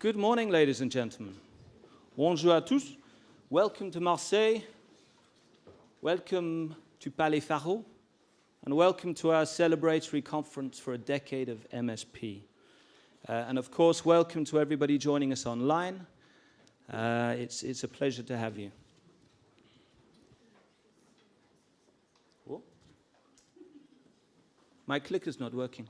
Good morning, ladies and gentlemen. Bonjour à tous. Welcome to Marseille. Welcome to Palais Faro. And welcome to our celebratory conference for a decade of MSP. And of course, welcome to everybody joining us online. It's a pleasure to have you. Whoa. My clicker's not working.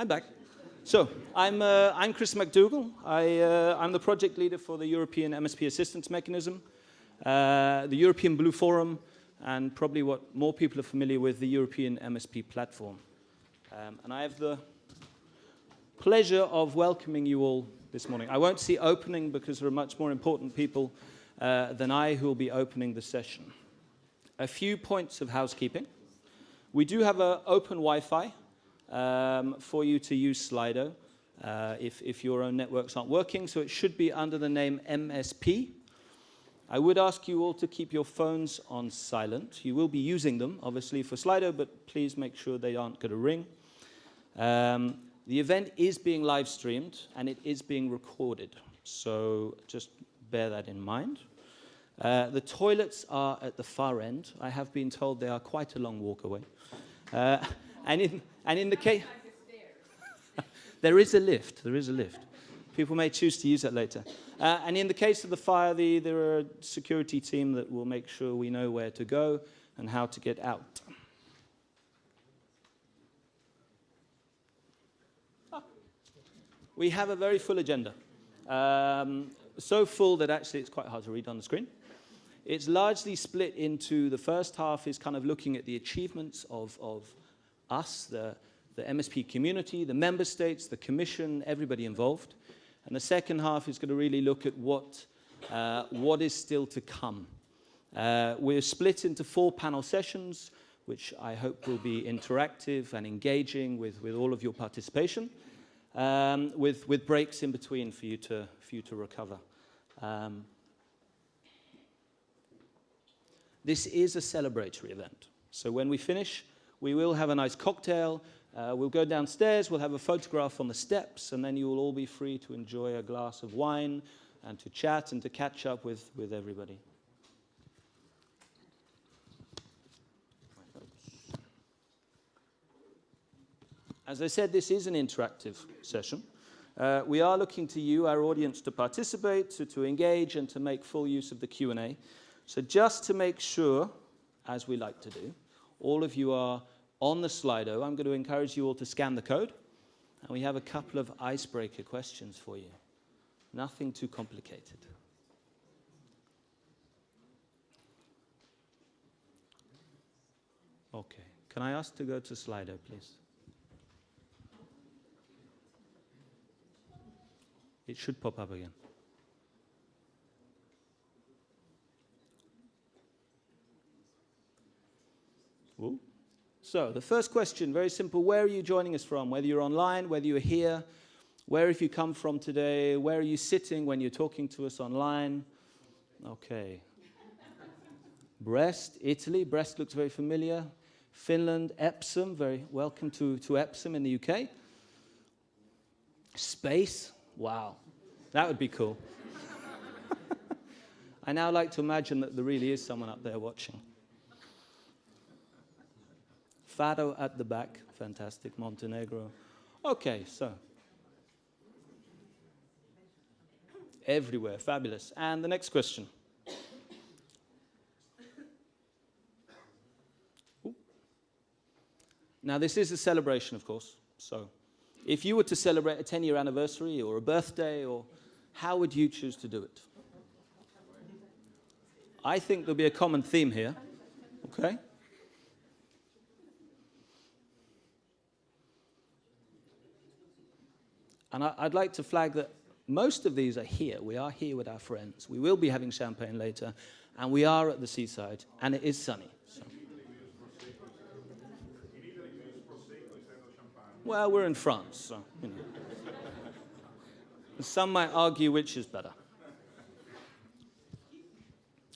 I'm back. So, I'm Chris McDougall. I'm the project leader for the European MSP Assistance Mechanism, the European Blue Forum, and probably what more people are familiar with, the European MSP Platform. And I have the pleasure of welcoming you all this morning. I won't see opening because there are much more important people than I who will be opening the session. A few points of housekeeping. We do have an open Wi-Fi for you to use Slido if your own networks aren't working, so it should be under the name MSP. I would ask you all to keep your phones on silent. You will be using them, obviously, for Slido, but please make sure they aren't going to ring. The event is being live streamed, and it is being recorded, so just bear that in mind. The toilets are at the far end. I have been told they are quite a long walk away. And in the case, there is a lift. People may choose to use that later. And in the case of the fire, there are a security team that will make sure we know where to go and how to get out. We have a very full agenda. So full that actually it's quite hard to read on the screen. It's largely split into the first half is kind of looking at the achievements of us, the MSP community, the member states, the commission, everybody involved. And the second half is going to really look at what is still to come. We're split into 4 panel sessions, which I hope will be interactive and engaging with all of your participation, with breaks in between for you to recover. This is a celebratory event. So when we finish, we will have a nice cocktail. We'll go downstairs, we'll have a photograph on the steps, and then you will all be free to enjoy a glass of wine and to chat and to catch up with everybody. As I said, this is an interactive session. We are looking to you, our audience, to participate, to engage, and to make full use of the Q&A. So just to make sure, as we like to do, all of you are on the Slido. I'm going to encourage you all to scan the code. And we have a couple of icebreaker questions for you. Nothing too complicated. Okay. Can I ask to go to Slido, please? It should pop up again. Ooh. So the first question, very simple. Where are you joining us from? Whether you're online, whether you're here, where have you come from today? Where are you sitting when you're talking to us online? Okay. Brest, Italy. Brest looks very familiar. Finland, Epsom. Very welcome to Epsom in the UK. Space. Wow. That would be cool. I now like to imagine that there really is someone up there watching. Fado at the back, fantastic, Montenegro. Okay, so. Everywhere, fabulous. And the next question. Ooh. Now, this is a celebration, of course. So, if you were to celebrate a 10-year anniversary or a birthday, or how would you choose to do it? I think there'll be a common theme here, okay? And I'd like to flag that most of these are here. We are here with our friends. We will be having champagne later, and we are at the seaside, and it is sunny. So. Well, we're in France, so, you know. Some might argue which is better.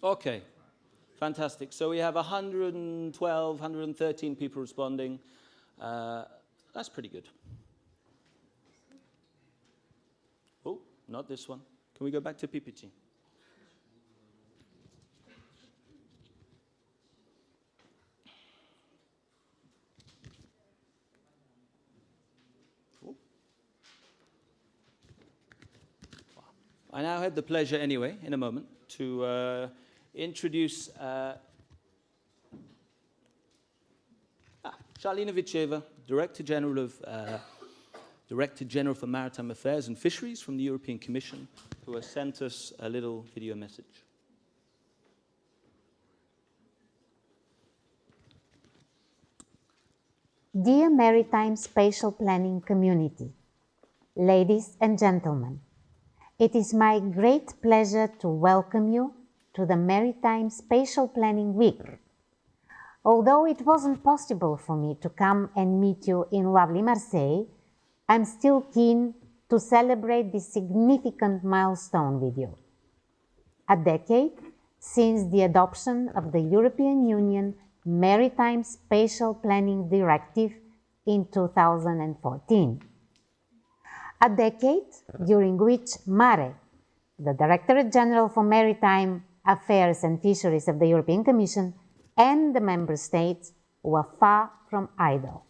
Okay, fantastic. So we have 112, 113 people responding. That's pretty good. Oh, not this one. Can we go back to PPT? I now have the pleasure, anyway, in a moment, to introduce Charlina VITCHEVA, Director-General for Maritime Affairs and Fisheries from the European Commission, who has sent us a little video message. Dear Maritime Spatial Planning community, ladies and gentlemen, it is my great pleasure to welcome you to the Maritime Spatial Planning Week. Although it wasn't possible for me to come and meet you in lovely Marseille, I'm still keen to celebrate this significant milestone with you. A decade since the adoption of the European Union Maritime Spatial Planning Directive in 2014. A decade during which MARE, the Directorate-General for Maritime Affairs and Fisheries of the European Commission, and the Member States were far from idle.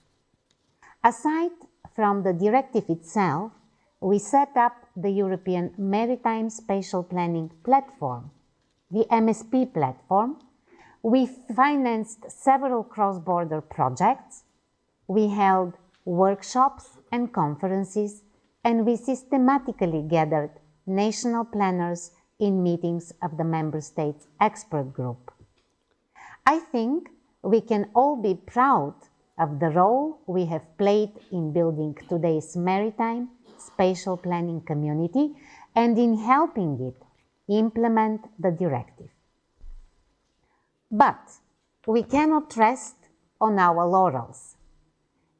Aside from the directive itself, we set up the European Maritime Spatial Planning Platform, the MSP platform. We financed several cross-border projects, we held workshops and conferences, and we systematically gathered national planners in meetings of the Member States expert group. I think we can all be proud of the role we have played in building today's maritime spatial planning community and in helping it implement the directive. But we cannot rest on our laurels.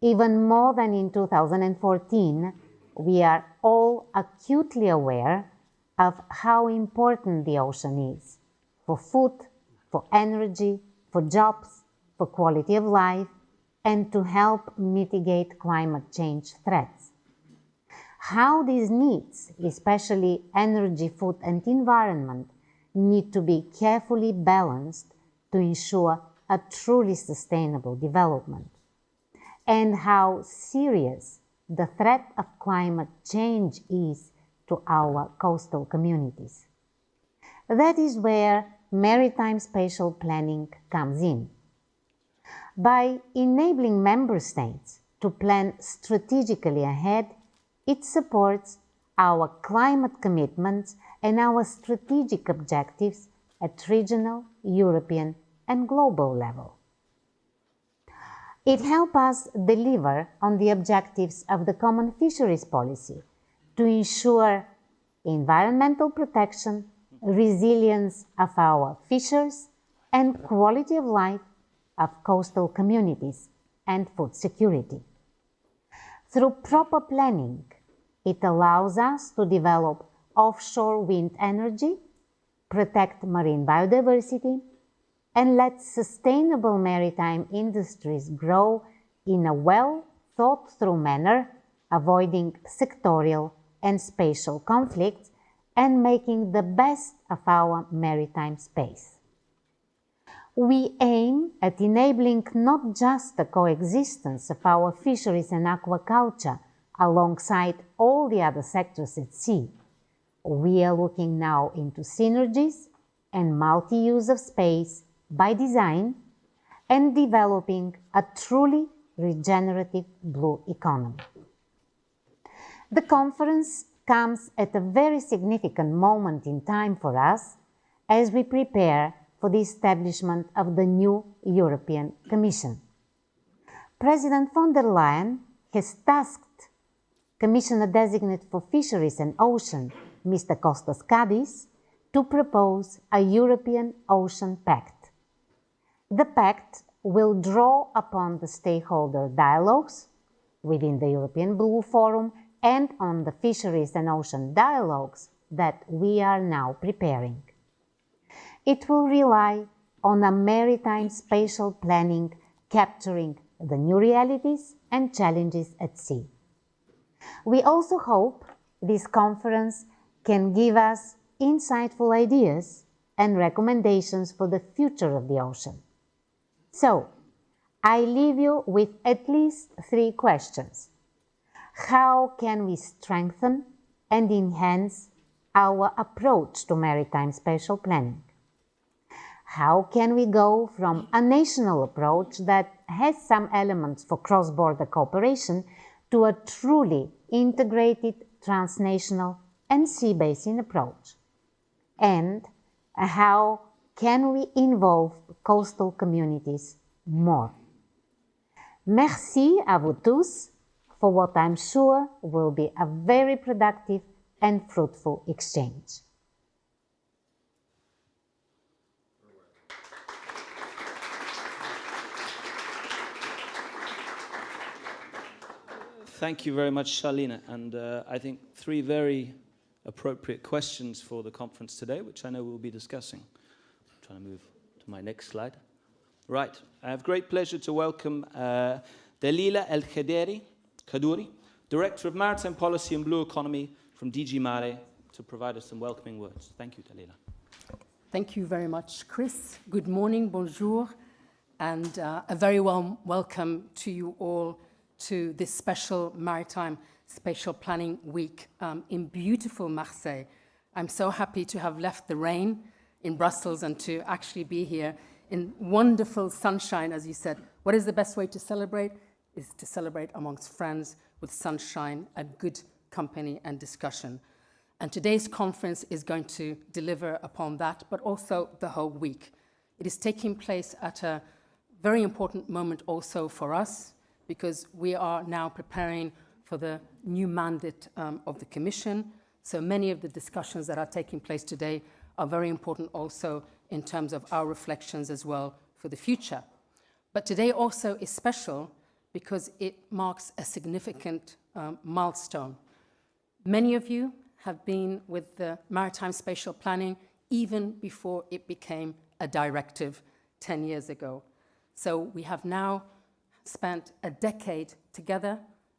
Even more than in 2014, we are all acutely aware of how important the ocean is for food, for energy, for jobs, for quality of life, and to help mitigate climate change threats. How these needs, especially energy, food, and environment, need to be carefully balanced to ensure a truly sustainable development, and how serious the threat of climate change is to our coastal communities. That is where maritime spatial planning comes in. By enabling member states to plan strategically ahead, it supports our climate commitments and our strategic objectives at regional, European, and global level. It helps us deliver on the objectives of the common fisheries policy to ensure environmental protection, resilience of our fishers, and quality of life of coastal communities and food security. Through proper planning, it allows us to develop offshore wind energy, protect marine biodiversity, and let sustainable maritime industries grow in a well-thought-through manner, avoiding sectorial and spatial conflicts and making the best of our maritime space. We aim at enabling not just the coexistence of our fisheries and aquaculture alongside all the other sectors at sea. We are looking now into synergies and multi-use of space by design and developing a truly regenerative blue economy. The conference comes at a very significant moment in time for us as we prepare for the establishment of the new European Commission. President von der Leyen has tasked Commissioner-designate for Fisheries and Ocean, Mr. Kostas Kadis, to propose a European Ocean Pact. The pact will draw upon the stakeholder dialogues within the European Blue Forum and on the fisheries and ocean dialogues that we are now preparing. It will rely on a maritime spatial planning capturing the new realities and challenges at sea. We also hope this conference can give us insightful ideas and recommendations for the future of the ocean. So, I leave you with at least 3 questions. How can we strengthen and enhance our approach to maritime spatial planning? How can we go from a national approach that has some elements for cross-border cooperation to a truly integrated transnational and sea basin approach? And how can we involve coastal communities more? Merci à vous tous for what I'm sure will be a very productive and fruitful exchange. Thank you very much, Charlina. And I think 3 very appropriate questions for the conference today, which I know we'll be discussing. I'm trying to move to my next slide. Right. I have great pleasure to welcome Delilah KHUDHAIRY, Director of Maritime Policy and Blue Economy from DG MARE, to provide us some welcoming words. Thank you, Delilah. Thank you very much, Chris. Good morning, bonjour, and a very warm welcome to you all to this special Maritime Spatial Planning Week in beautiful Marseille. I'm so happy to have left the rain in Brussels and to actually be here in wonderful sunshine, as you said. What is the best way to celebrate? Is to celebrate amongst friends with sunshine and good company and discussion. And today's conference is going to deliver upon that, but also the whole week. It is taking place at a very important moment also for us, because we are now preparing for the new mandate of the Commission. So many of the discussions that are taking place today are very important also in terms of our reflections as well for the future. But today also is special because it marks a significant milestone. Many of you have been with the Maritime Spatial Planning even before it became a directive 10 years ago. So we have now spent a decade together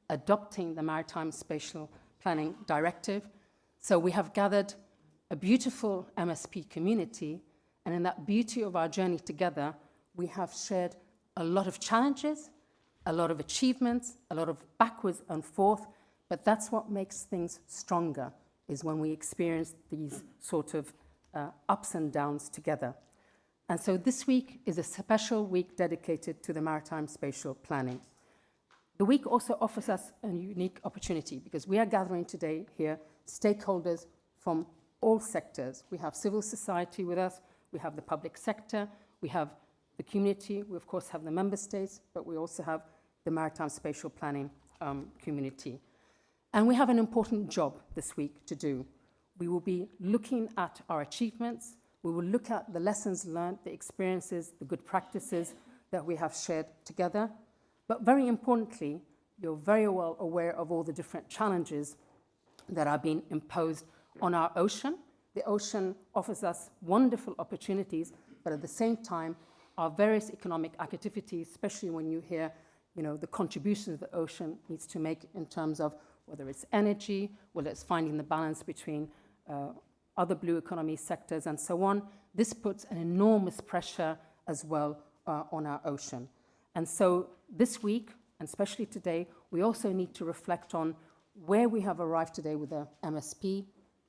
adopting the Maritime Spatial Planning Directive. So we have gathered a beautiful MSP community, and in that beauty of our journey together, we have shared a lot of challenges, a lot of achievements, a lot of backwards and forth, but that's what makes things stronger, is when we experience these sort of ups and downs together. And so this week is a special week dedicated to the maritime spatial planning. The week also offers us a unique opportunity because we are gathering today here stakeholders from all sectors. We have civil society with us, we have the public sector, we have the community, we of course have the member states, but we also have the maritime spatial planning community. And we have an important job this week to do. We will be looking at our achievements. We will look at the lessons learned, the experiences, the good practices that we have shared together. But very importantly, you're very well aware of all the different challenges that are being imposed on our ocean. The ocean offers us wonderful opportunities, but at the same time, our various economic activities, especially when you hear, the contributions the ocean needs to make in terms of whether it's energy, whether it's finding the balance between other blue economy sectors and so on. This puts an enormous pressure as well on our ocean. And so this week, and especially today, we also need to reflect on where we have arrived today with the MSP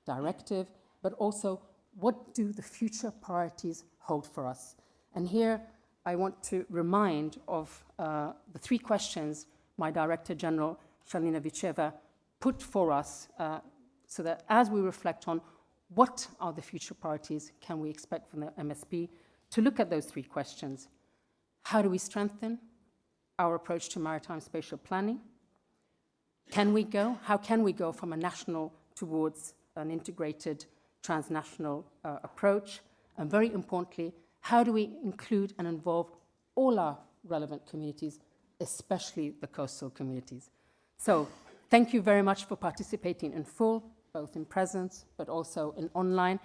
directive, but also what do the future priorities hold for us? And here I want to remind of the 3 questions my Director-General, Charlina VITCHEVA, put for us so that as we reflect on what are the future priorities can we expect from the MSP, to look at those 3 questions. How do we strengthen our approach to maritime spatial planning? How can we go from a national towards an integrated transnational approach? And very importantly, how do we include and involve all our relevant communities, especially the coastal communities? So thank you very much for participating in full, both in presence, but also in online.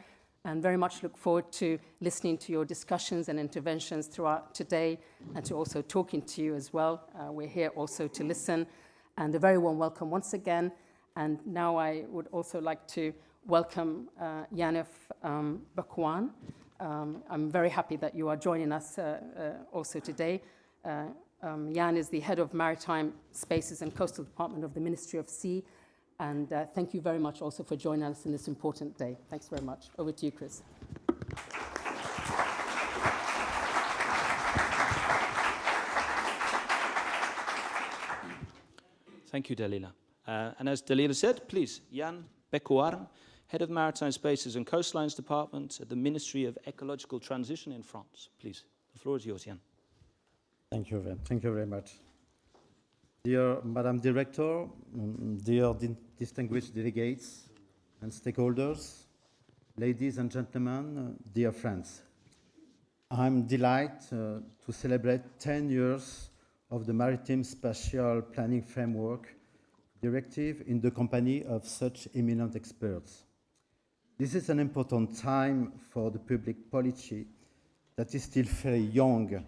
and very much look forward to listening to your discussions and interventions throughout today and to also talking to you as well. We're here also to listen, and a very warm welcome once again. And now I would also like to welcome Yann BECOUARN. I'm very happy that you are joining us also today. Yann is the head of Maritime Spaces and Coastal Department of the Ministry of Sea. And thank you very much also for joining us in this important day. Thanks very much. Over to you, Chris. Thank you, Delilah. And as Delilah said, please, Yann BECOUARN, Head of Maritime Spaces and Coastlines Department at the Ministry of Ecological Transition in France. Please, the floor is yours, Yann. Thank you very much. Dear Madam Director, dear distinguished delegates and stakeholders, ladies and gentlemen, dear friends, I'm delighted to celebrate 10 years of the Maritime Spatial Planning Framework Directive in the company of such eminent experts. This is an important time for the public policy that is still very young,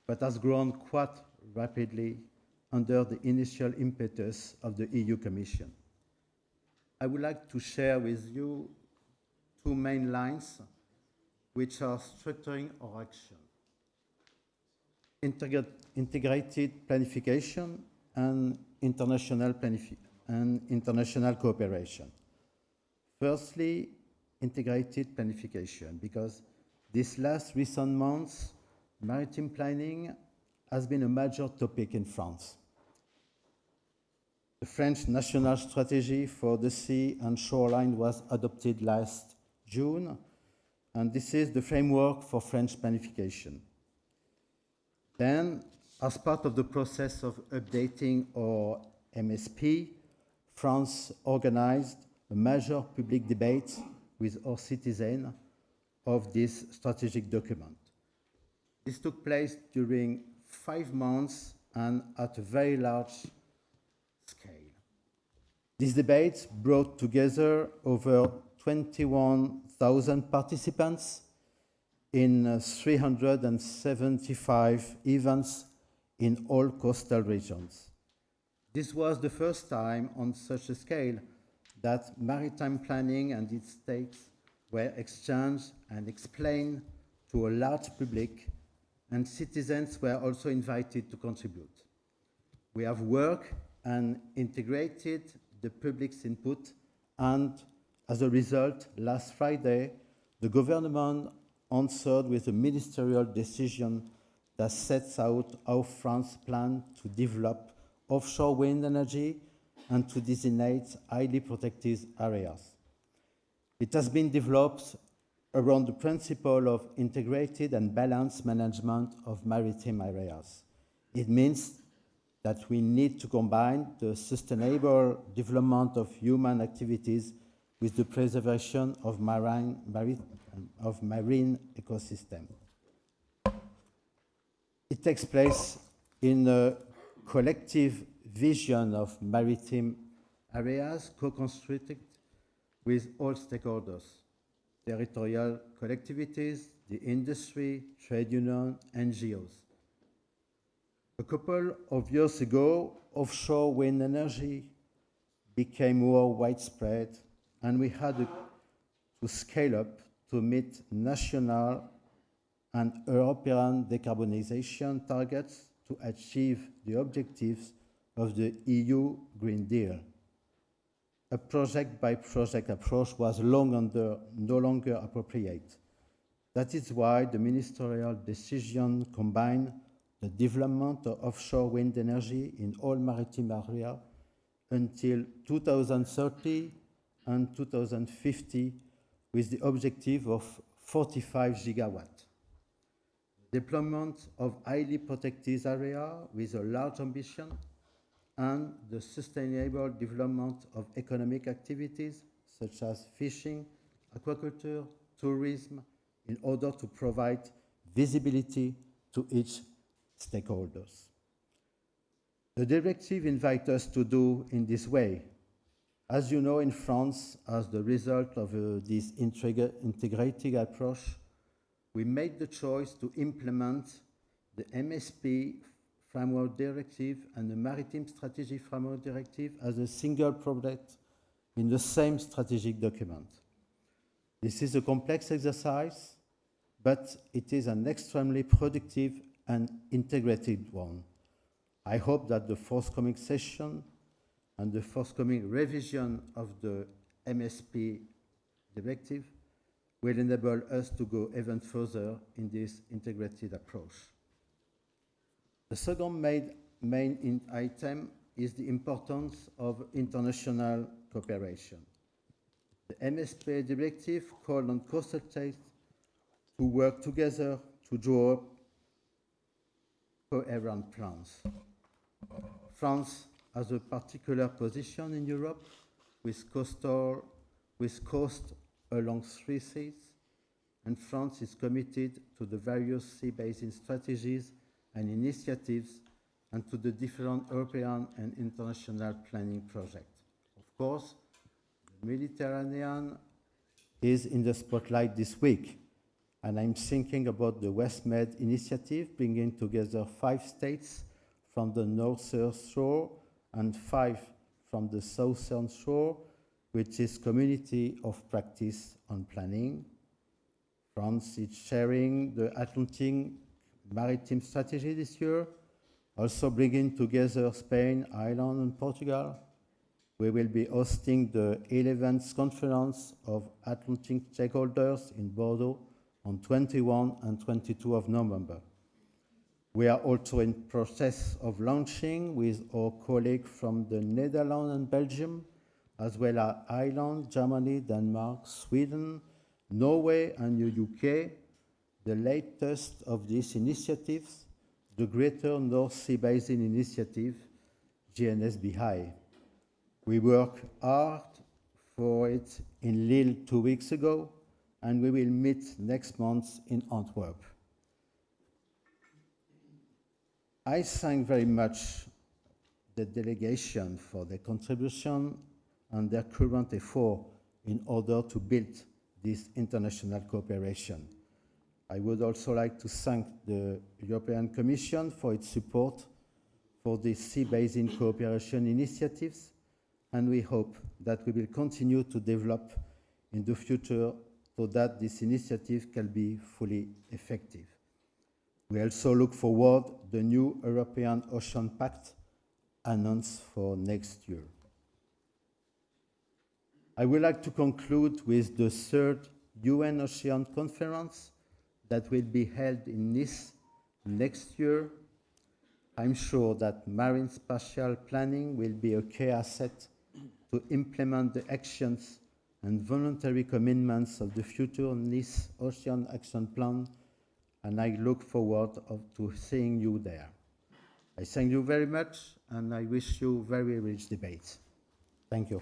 but has grown quite rapidly under the initial impetus of the EU Commission. I would like to share with you two main lines which are structuring our action: integrated planification and international cooperation. Firstly, integrated planification, because these last recent months, maritime planning has been a major topic in France. The French National Strategy for the Sea and Shoreline was adopted last June, and this is the framework for French planification. Then, as part of the process of updating our MSP, France organized a major public debate with our citizens of this strategic document. This took place during 5 months and at a very large scale. This debate brought together over 21,000 participants in 375 events in all coastal regions. This was the first time on such a scale that maritime planning and its stakes were exchanged and explained to a large public, and citizens were also invited to contribute. We have worked and integrated the public's input, and as a result, last Friday, the government answered with a ministerial decision that sets out how France plans to develop offshore wind energy and to designate highly protected areas. It has been developed around the principle of integrated and balanced management of maritime areas. It means that we need to combine the sustainable development of human activities with the preservation of marine ecosystems. It takes place in a collective vision of maritime areas co-constructed with all stakeholders: territorial collectivities, the industry, trade unions, NGOs. A couple of years ago, offshore wind energy became more widespread, and we had to scale up to meet national and European decarbonization targets to achieve the objectives of the EU Green Deal. A project-by-project approach was no longer appropriate. That is why the ministerial decision combined the development of offshore wind energy in all maritime areas until 2030 and 2050 with the objective of 45 gigawatts. Deployment of highly protected areas with a large ambition, and the sustainable development of economic activities such as fishing, aquaculture, tourism, in order to provide visibility to each stakeholders. The directive invites us to do in this way. As you know, in France, as the result of this integrated approach, we made the choice to implement the MSP Framework Directive and the Maritime Strategy Framework Directive as a single project in the same strategic document. This is a complex exercise, but it is an extremely productive and integrated one. I hope that the forthcoming session and the forthcoming revision of the MSP directive will enable us to go even further in this integrated approach. The second main item is the importance of international cooperation. The MSP directive called on coastal states to work together to draw up coherent plans. France has a particular position in Europe with coast along 3 seas, and France is committed to the various sea basin strategies and initiatives and to the different European and international planning projects. Of course, the Mediterranean is in the spotlight this week, and I'm thinking about the WestMed initiative, bringing together 5 states from the northern shore and 5 from the southern shore, which is community of practice on planning. France is sharing the Atlantic maritime strategy this year, also bringing together Spain, Ireland, and Portugal. We will be hosting the 11th conference of Atlantic Stakeholders in Bordeaux on 21 and 22 of November. We are also in process of launching with our colleagues from the Netherlands and Belgium, as well as Ireland, Germany, Denmark, Sweden, Norway, and the UK, the latest of these initiatives, the Greater North Sea Basin Initiative, GNSBI. We worked hard for it in Lille 2 weeks ago, and we will meet next month in Antwerp. I thank very much the delegation for their contribution and their current effort in order to build this international cooperation. I would also like to thank the European Commission for its support for the Sea Basin Cooperation initiatives, and we hope that we will continue to develop in the future so that this initiative can be fully effective. We also look forward to the new European Ocean Pact announced for next year. I would like to conclude with the 3rd UN Ocean Conference that will be held in Nice next year. I'm sure that marine spatial planning will be a key asset to implement the actions and voluntary commitments of the future Nice Ocean Action Plan, and I look forward to seeing you there. I thank you very much, and I wish you very rich debates. Thank you.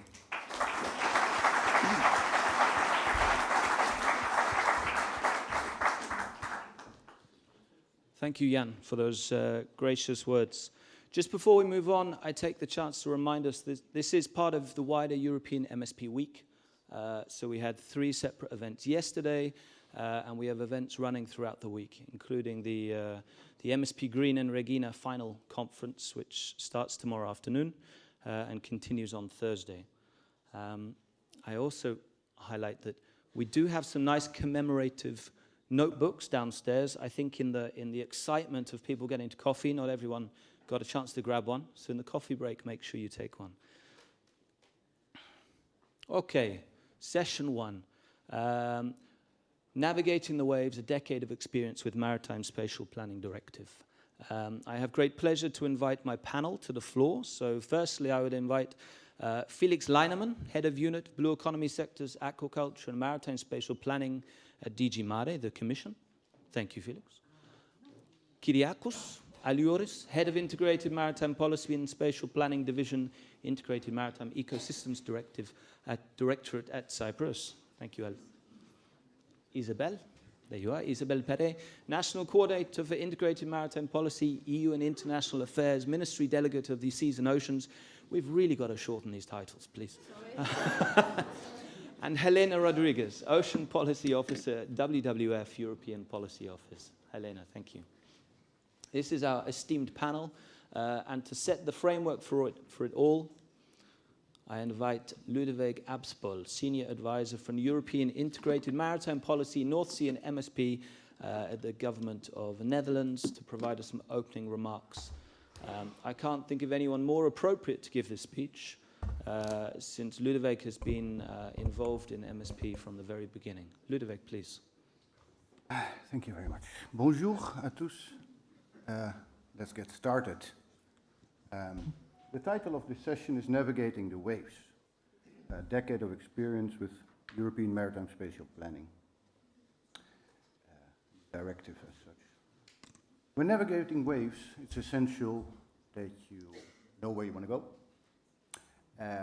Thank you, Yann, for those gracious words. Just before we move on, I take the chance to remind us that this is part of the wider European MSP Week. So we had 3 separate events yesterday, and we have events running throughout the week, including the MSP Green and Regina final conference, which starts tomorrow afternoon and continues on Thursday. I also highlight that we do have some nice commemorative notebooks downstairs. I think in the excitement of people getting to coffee, not everyone got a chance to grab one. So in the coffee break, make sure you take one. Okay, session 1. Navigating the Waves, a decade of experience with Maritime Spatial Planning Directive. I have great pleasure to invite my panel to the floor. So firstly, I would invite Felix Leinemann, Head of Unit, Blue Economy Sectors, Aquaculture and Maritime Spatial Planning at DG MARE, the Commission. Thank you, Felix. Kyriakos Alioris, Head of Integrated Maritime Policy and Spatial Planning Division, Integrated Maritime Ecosystems Directive at Directorate at Cyprus. Thank you, Isabel There you are, Isabelle Perret, National Coordinator for Integrated Maritime Policy, EU and International Affairs, Ministry Delegate of the Seas and Oceans. We've really got to shorten these titles, please. And Helena Rodriguez, Ocean Policy Officer, WWF European Policy Office. Helena, thank you. This is our esteemed panel, and to set the framework for it all, I invite Ludovic Abspol, Senior Advisor from European Integrated Maritime Policy, North Sea and MSP at the Government of the Netherlands, to provide us some opening remarks. I can't think of anyone more appropriate to give this speech, since Ludovic has been involved in MSP from the very beginning. Ludovic, please. Thank you very much. Bonjour à tous. Let's get started. The title of this session is Navigating the Waves, a decade of experience with European Maritime Spatial Planning, directive as such. When navigating waves, it's essential that you know where you want to go,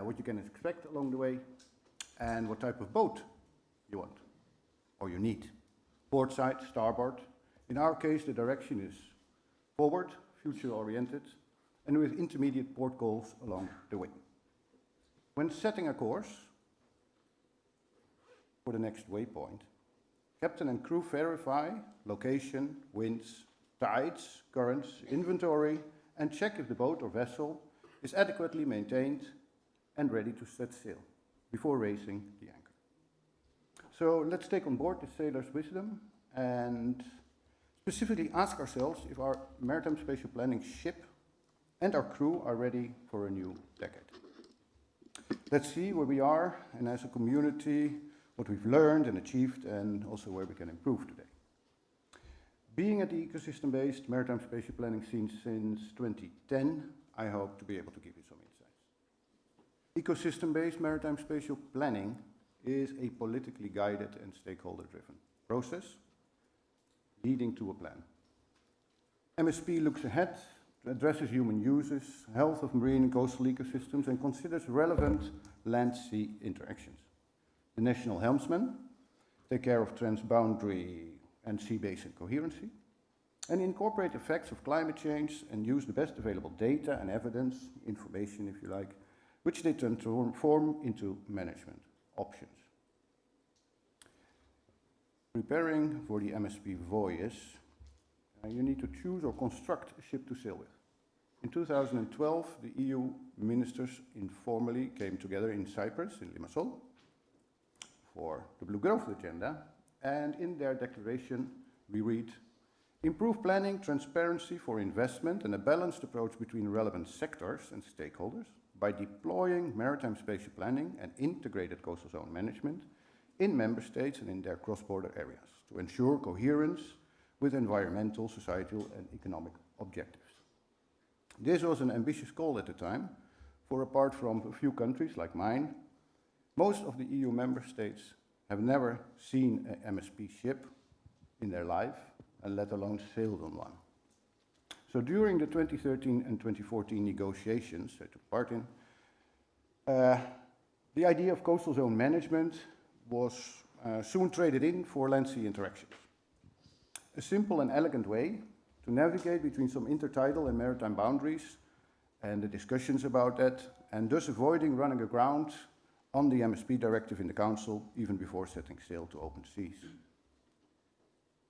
what you can expect along the way, and what type of boat you want or you need. Port side, starboard. In our case, the direction is forward, future-oriented, and with intermediate port goals along the way. When setting a course for the next waypoint, captain and crew verify location, winds, tides, currents, inventory, and check if the boat or vessel is adequately maintained and ready to set sail before raising the anchor. So let's take on board the sailor's wisdom and specifically ask ourselves if our maritime spatial planning ship and our crew are ready for a new decade. Let's see where we are, and as a community, what we've learned and achieved, and also where we can improve today. Being at the ecosystem-based maritime spatial planning scene since 2010, I hope to be able to give you some insights. Ecosystem-based maritime spatial planning is a politically guided and stakeholder-driven process leading to a plan. MSP looks ahead, addresses human uses, health of marine and coastal ecosystems, and considers relevant land-sea interactions. The national helmsmen take care of transboundary and sea basin coherency, and incorporate effects of climate change and use the best available data and evidence, information if you like, which they transform into management options. Preparing for the MSP voyage, you need to choose or construct a ship to sail with. In 2012, the EU ministers informally came together in Cyprus, in Limassol, for the Blue Growth Agenda, and in their declaration we read, improve planning, transparency for investment and a balanced approach between relevant sectors and stakeholders by deploying maritime spatial planning and integrated coastal zone management in member states and in their cross-border areas to ensure coherence with environmental, societal and economic objectives. This was an ambitious goal at the time, for apart from a few countries like mine, most of the EU member states have never seen an MSP ship in their life, and let alone sailed on one. So during the 2013 and 2014 negotiations I took part in, the idea of coastal zone management was soon traded in for land-sea interactions. A simple and elegant way to navigate between some intertidal and maritime boundaries and the discussions about that, and thus avoiding running aground on the MSP directive in the Council even before setting sail to open seas.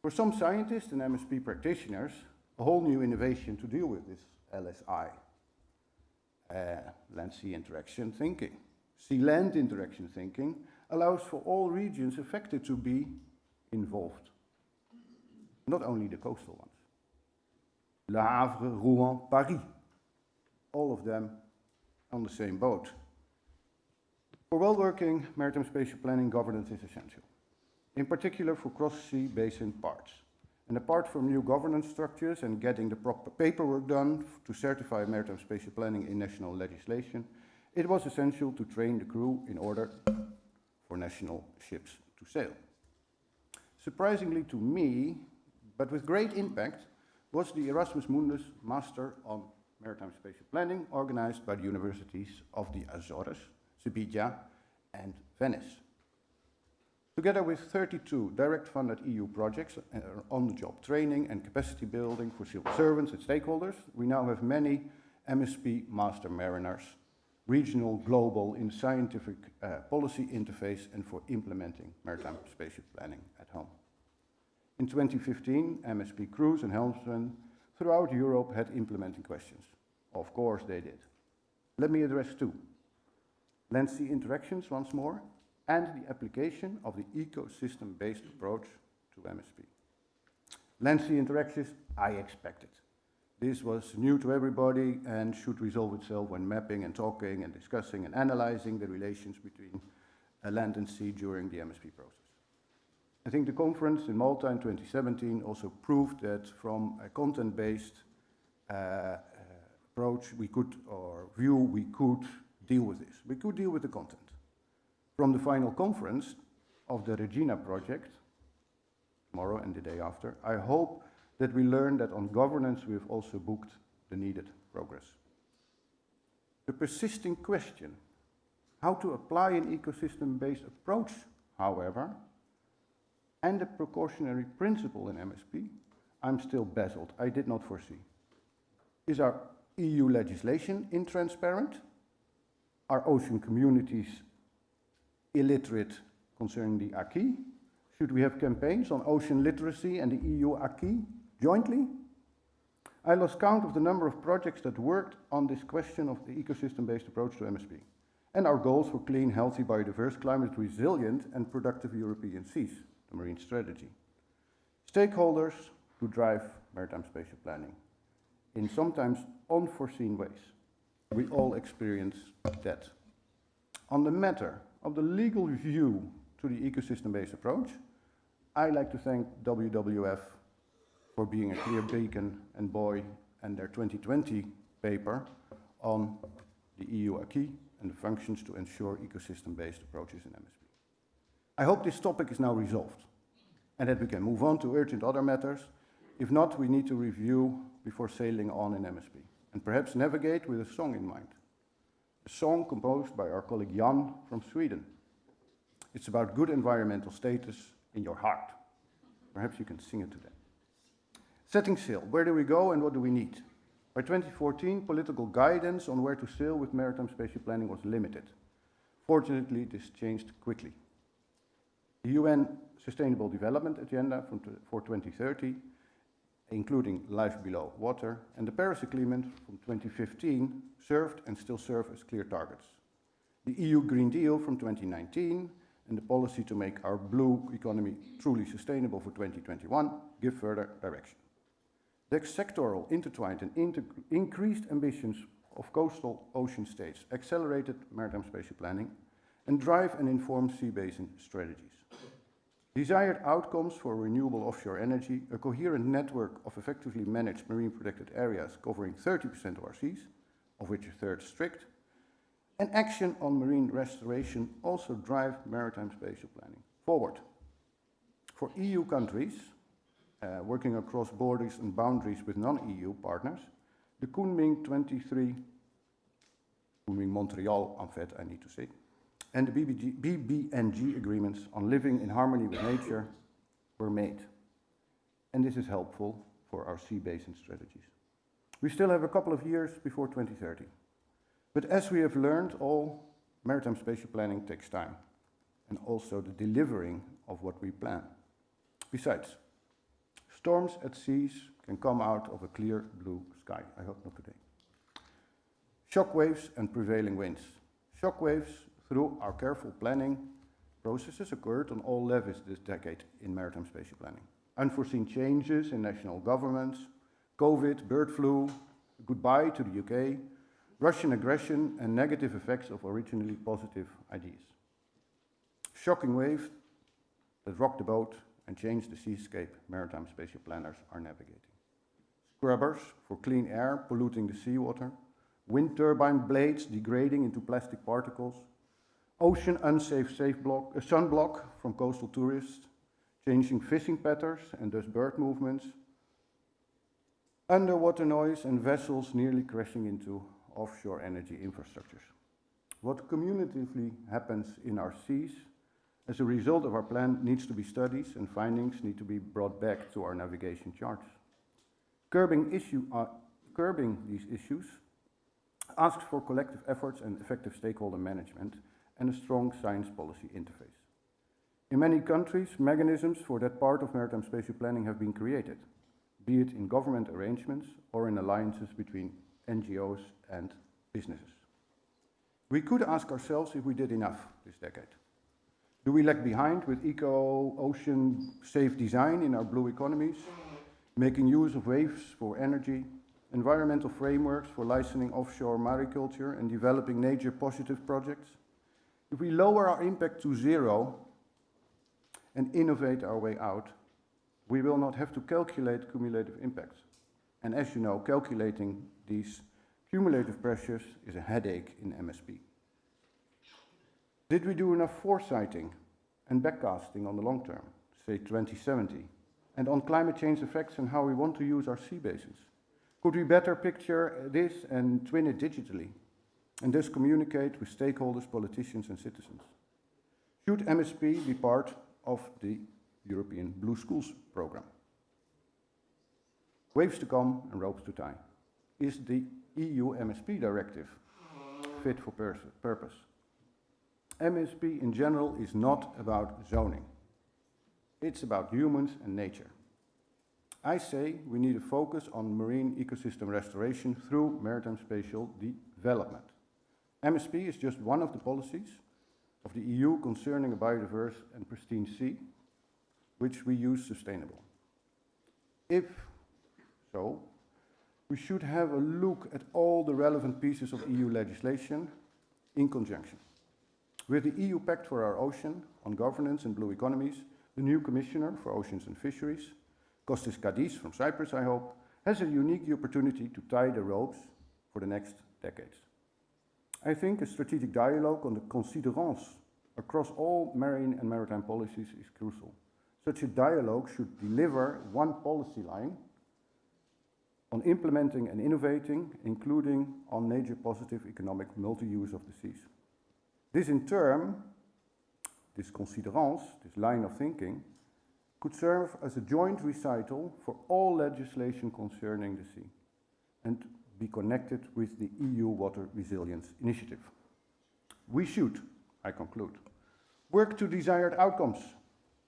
For some scientists and MSP practitioners, a whole new innovation to deal with this LSI, land-sea interaction thinking. Sea-land interaction thinking allows for all regions affected to be involved, not only the coastal ones. Le Havre, Rouen, Paris, all of them on the same boat. For well-working maritime spatial planning, governance is essential, in particular for cross-sea basin parts. And apart from new governance structures and getting the proper paperwork done to certify maritime spatial planning in national legislation, it was essential to train the crew in order for national ships to sail. Surprisingly to me, but with great impact, was the Erasmus Mundus Master on Maritime Spatial Planning, organized by the universities of the Azores, Sevilla and Venice. Together with 32 direct-funded EU projects on-the-job training and capacity building for civil servants and stakeholders, we now have many MSP master mariners, regional, global, in scientific policy interface and for implementing maritime spatial planning at home. In 2015, MSP crews and helmsmen throughout Europe had implementing questions. Of course they did. Let me address two. Land-sea interactions once more, and the application of the ecosystem-based approach to MSP. Land-sea interactions, I expected. This was new to everybody and should resolve itself when mapping and talking and discussing and analyzing the relations between land and sea during the MSP process. I think the conference in Malta in 2017 also proved that from a content-based approach we could deal with this. We could deal with the content. From the final conference of the Regina project, tomorrow and the day after, I hope that we learn that on governance we have also booked the needed progress. The persisting question, how to apply an ecosystem-based approach, however, and the precautionary principle in MSP, I'm still baffled. I did not foresee. Is our EU legislation intransparent? Are ocean communities illiterate concerning the acquis? Should we have campaigns on ocean literacy and the EU acquis jointly? I lost count of the number of projects that worked on this question of the ecosystem-based approach to MSP and our goals for clean, healthy, biodiverse, climate resilient and productive European seas, the marine strategy. Stakeholders to drive maritime spatial planning in sometimes unforeseen ways. We all experience that. On the matter of the legal view to the ecosystem-based approach, I like to thank WWF for being a clear beacon and buoy and their 2020 paper on the EU acquis and the functions to ensure ecosystem-based approaches in MSP. I hope this topic is now resolved and that we can move on to urgent other matters. If not, we need to review before sailing on in MSP and perhaps navigate with a song in mind. A song composed by our colleague Yann from Sweden. It's about good environmental status in your heart. Perhaps you can sing it today. Setting sail, where do we go and what do we need? By 2014, political guidance on where to sail with maritime spatial planning was limited. Fortunately, this changed quickly. The UN Sustainable Development Agenda for 2030, including life below water, and the Paris Agreement from 2015 served and still serve as clear targets. The EU Green Deal from 2019 and the policy to make our blue economy truly sustainable for 2021 give further direction. The sectoral, intertwined and increased ambitions of coastal ocean states accelerated maritime spatial planning and drive and inform sea basin strategies. Desired outcomes for renewable offshore energy, a coherent network of effectively managed marine protected areas covering 30% of our seas, of which a third strict, and action on marine restoration also drive maritime spatial planning forward. For EU countries working across borders and boundaries with non-EU partners, the Kunming-Montreal, en fait, I need to say, and the BBNG agreements on living in harmony with nature were made. And this is helpful for our sea basin strategies. We still have a couple of years before 2030. But as we have learned, all maritime spatial planning takes time, and also the delivering of what we plan. Besides, storms at seas can come out of a clear blue sky. I hope not today. Shockwaves and prevailing winds. Shockwaves through our careful planning processes occurred on all levels this decade in maritime spatial planning. Unforeseen changes in national governments, COVID, bird flu, goodbye to the UK, Russian aggression and negative effects of originally positive ideas. Shocking waves that rock the boat and change the seascape maritime spatial planners are navigating. Scrubbers for clean air polluting the seawater, wind turbine blades degrading into plastic particles, ocean unsafe sunblock from coastal tourists, changing fishing patterns and thus bird movements, underwater noise and vessels nearly crashing into offshore energy infrastructures. What cumulatively happens in our seas As a result of our plan needs to be studies and findings need to be brought back to our navigation charts. Curbing these issues asks for collective efforts and effective stakeholder management and a strong science policy interface. In many countries, mechanisms for that part of maritime spatial planning have been created, be it in government arrangements or in alliances between NGOs and businesses. We could ask ourselves if we did enough this decade. Do we lag behind with eco-ocean safe design in our blue economies, making use of waves for energy, environmental frameworks for licensing offshore mariculture and developing nature-positive projects? If we lower our impact to zero and innovate our way out, we will not have to calculate cumulative impacts. And as you know, calculating these cumulative pressures is a headache in MSP. Did we do enough foresighting and backcasting on the long term, say 2070, and on climate change effects and how we want to use our sea basins? Could we better picture this and twin it digitally, and thus communicate with stakeholders, politicians and citizens? Should MSP be part of the European Blue Schools program? Waves to come and ropes to tie. Is the EU MSP directive fit for purpose? MSP in general is not about zoning. It's about humans and nature. I say we need a focus on marine ecosystem restoration through maritime spatial development. MSP is just one of the policies of the EU concerning a biodiverse and pristine sea, which we use sustainable. If so, we should have a look at all the relevant pieces of EU legislation in conjunction. With the EU Pact for our Ocean on governance and blue economies, the new Commissioner for Oceans and Fisheries, Kostis Kadis from Cyprus, I hope, has a unique opportunity to tie the ropes for the next decades. I think a strategic dialogue on the considerance across all marine and maritime policies is crucial. Such a dialogue should deliver one policy line on implementing and innovating, including on nature-positive economic multi-use of the seas. This in turn, this considerance, this line of thinking, could serve as a joint recital for all legislation concerning the sea and be connected with the EU Water Resilience Initiative. We should, I conclude, work to desired outcomes,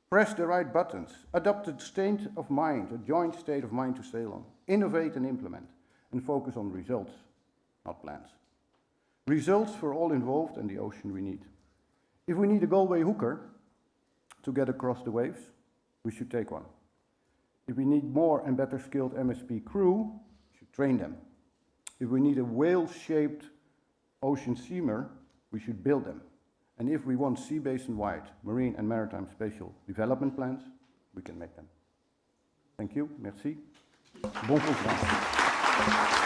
press the right buttons, adopt a state of mind, a joint state of mind to sail on, innovate and implement, and focus on results, not plans. Results for all involved and the ocean we need. If we need a Galway hooker to get across the waves, we should take one. If we need more and better skilled MSP crew, we should train them. If we need a whale-shaped ocean steamer, we should build them. And if we want sea basin-wide marine and maritime spatial development plans, we can make them. Thank you, merci. Bon courage.